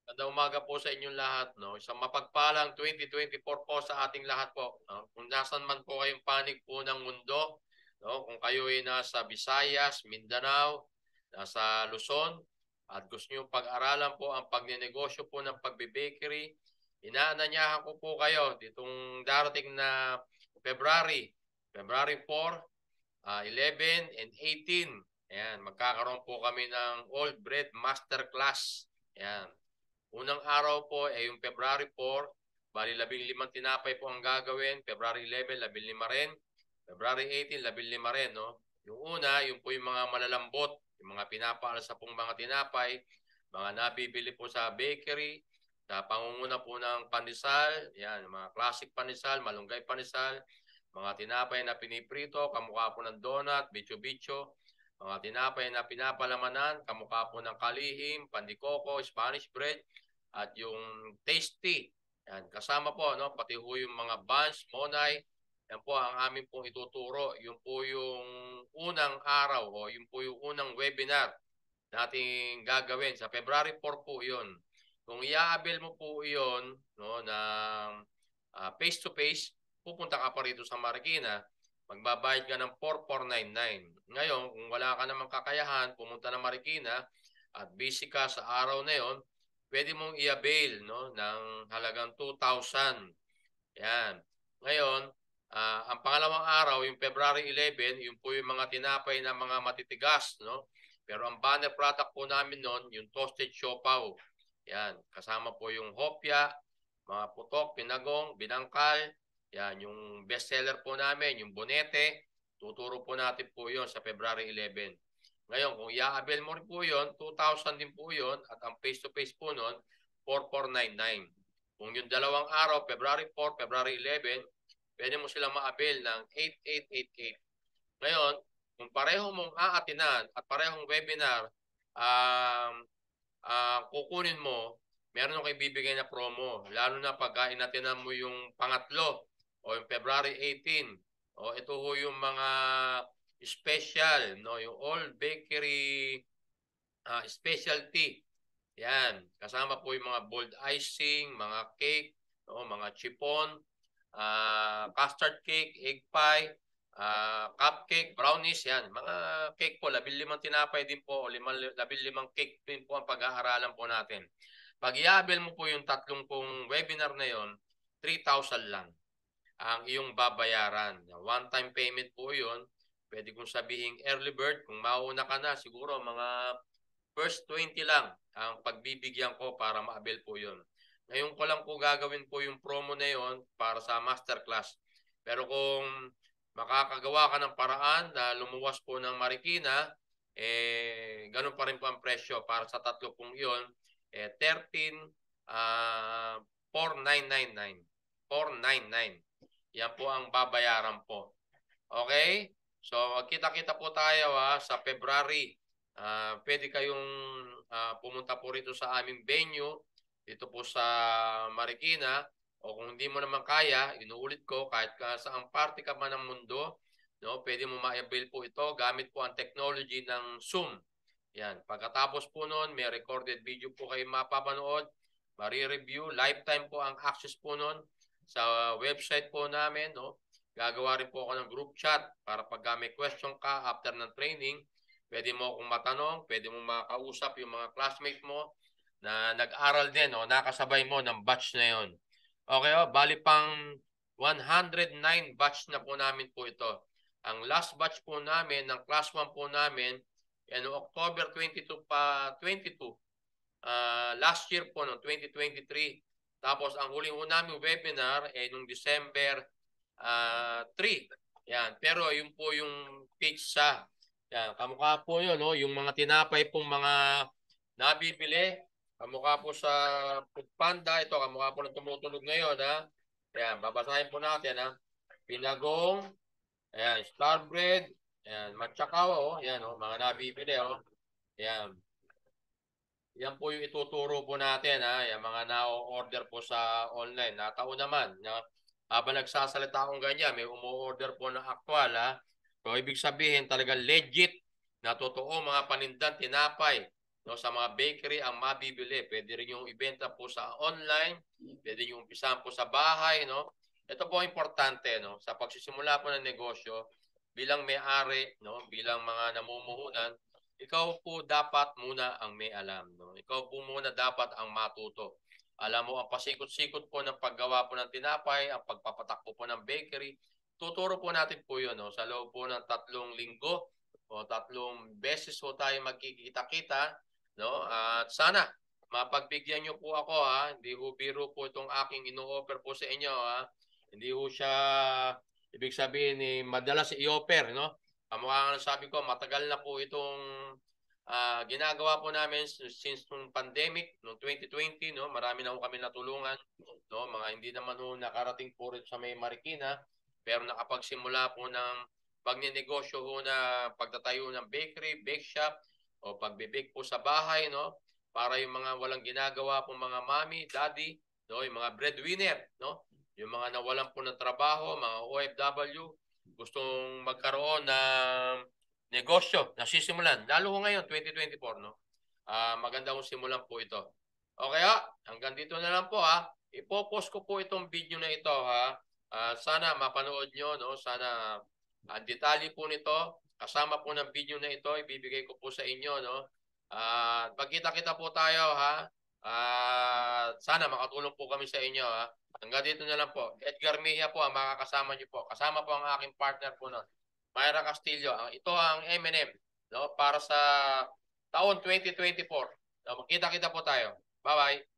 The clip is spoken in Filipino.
Magandang umaga po sa inyong lahat, 'no. Isang mapagpalang 2024 po sa ating lahat po, 'no. Kung nasaan man po kayong panig po ng mundo, 'no, kung kayo ay nasa Visayas, Mindanao, nasa Luzon, at gusto niyo pag-aralan po ang pagnenegosyo po ng pagbe-bakery, inaanyayahan ko po kayo ditong darating na February, February 4, 11 and 18. Ayan, magkakaroon po kami ng Old Bread Masterclass. Ayan. Unang araw po ay yung February 4, bali 15 tinapay po ang gagawin, February 11, 15 rin, February 18, 15 rin, no? Yung una, yung po yung mga malalambot, yung mga pinapaalsa pong mga tinapay, mga nabibili po sa bakery, sa pangunguna po ng pandesal, yan, mga classic pandesal, malunggay pandesal, mga tinapay na piniprito, kamukha po ng donut, bicho-bicho, mga tinapay na pinapalamanan, kamukha po ng kalihim, pandikoko, Spanish bread, at yung tasty. Yan, kasama po, no, pati ho yung mga buns, monay, yan po ang amin pong ituturo. Yung po yung unang araw o yung po yung unang webinar nating gagawin. Sa February 4 po yun. Kung i-avail mo po yun, no, ng face-to-face, pupunta ka pa rito sa Marikina, magbabayad ka ng 4,499. Ngayon, kung wala ka namang kakayahan, pumunta na Marikina at busy ka sa araw na yon, pwede mong i-avail, no, ng halagang 2,000. Yan. Ngayon, ang pangalawang araw, yung February 11, yung po yung mga tinapay na mga matitigas, no? Pero ang banner product po namin noon, yung toasted siopaw. Yan. Kasama po yung hopya, mga putok, pinagong, binangkal. Yan. Yung bestseller po namin, yung bonete. Tuturo po natin po yon sa February 11. Ngayon, kung i-avail mo rin po yun, 2,000 din po yun. At ang face-to-face po nun, 4,499. Kung yung dalawang araw, February 4, February 11, pwede mo silang ma-avail ng 8,888. Ngayon, kung pareho mong aatinan at parehong webinar, kukunin mo, meron kayo bibigay na promo. Lalo na pag inatinan mo yung pangatlo o yung February 18. O ito ho yung mga special, no? Yung all bakery specialty. Yan. Kasama po yung mga bold icing, mga cake, no? Mga chiffon, custard cake, egg pie, cupcake, brownies, yan. Mga cake po, 15 tinapay din po, 15 cake din po ang pag-aaralan po natin. Pag i-avail mo po yung tatlong pong webinar na yon, 3,000 lang ang iyong babayaran. One-time payment po yun. Pwede kong sabihin early bird. Kung mauna ka na, siguro mga first 20 lang ang pagbibigyan ko para ma-avail po yun. Ngayon ko lang po gagawin po yung promo na yun para sa masterclass. Pero kung makakagawa ka ng paraan na lumuwas po ng Marikina, ganun pa rin po ang presyo para sa tatlo pong yun, 13,499. 499. Yan po ang babayaran po. Okay? So, kita-kita po tayo sa February. Pwede kayong pumunta po rito sa aming venue, dito po sa Marikina. O kung hindi mo naman kaya, inuulit ko, kahit saang parte ka man ng mundo, no, pwede mo ma-avail po ito gamit po ang technology ng Zoom. Yan. Pagkatapos po noon, may recorded video po kayo mapapanood, mari-review, lifetime po ang access po noon sa website po namin, no? Gagawa rin po ako ng group chat para pag may question ka after ng training, pwede mo akong matanong, pwede mo makausap yung mga classmate mo na nag-aral din, no? Nakasabay mo ng batch na yon. Okay, bali pang 109 batch na po namin po ito. Ang last batch po namin, ng class 1 po namin, October 22 pa 22, last year po, no, 2023. Tapos ang huling namin webinar nung December 3. Yan. Pero yun po yung pizza. Yan. Kamukha po yun, no? Yung mga tinapay pong mga nabibili. Kamukha po sa Foodpanda. Ito, kamukha po ng tumutunog ngayon, ha? Yan. Babasahin po natin, ha? Pinagong. Ayan. Star bread. Ayan. Matchakaw, oh. Yan, oh. Mga nabibili, oh. Yan. Yan po yung ituturo po natin, ha? Yung mga na-order po sa online. Natao naman. Habang nagsasalita akong ganyan, may umu-order po ng actual, ha? So, ibig sabihin talaga legit na totoo mga panindan, tinapay. no, sa mga bakery ang mabibili. Pwede rin yung ibenta po sa online, pwede yung umpisahan po sa bahay, no. Ito po importante, no, sa pagsisimula po ng negosyo bilang may-ari, no, bilang mga namumuhunan, ikaw po dapat muna ang may alam, no. Ikaw po muna dapat ang matuto. Alam mo ang pasikot-sikot po ng paggawa po ng tinapay, ang pagpapatakbo po ng bakery. Tuturo po natin po 'yon, no, sa loob po ng 3 linggo o 3 beses po tayo magkikita-kita, no? At sana mapagbigyan niyo po ako, ha. Hindi ho biro po itong aking ino-offer po sa inyo, ha. Hindi ho siya ibig sabihin eh, madalas i-offer, no? Kamukha ng sabi ko, matagal na po itong ginagawa po namin since nung pandemic, noong 2020, no? Marami na ho kami natulungan, no? Mga hindi naman ho nakarating po rin sa may Marikina, pero nakapagsimula po ng pagnenegosyo ho na pagtatayo ng bakery, bake shop, o pagbe-bake po sa bahay, no? Para yung mga walang ginagawa po mga mommy, daddy, no? Yung mga breadwinner, no? Yung mga nawalan po ng trabaho, mga OFW, gustong magkaroon ng negosyo na sisimulan. Lalo ko ngayon, 2024, no? Maganda kong simulan po ito. Okay, hanggang dito na lang po, ha. Ipopost ko po itong video na ito, ha. Sana mapanood nyo, no? Sana ang detalye po nito, kasama po ng video na ito, ibibigay ko po sa inyo, no? Pagkita-kita po tayo, ha. Sana makatulong po kami sa inyo, ha. Hanggang dito na lang po. Edgar Mejia po ang makakasama niyo po. Kasama po ang aking partner po nun, Myra Castillo. Ito ang M&M, no, para sa taon 2024. So, magkita-kita po tayo. Bye-bye.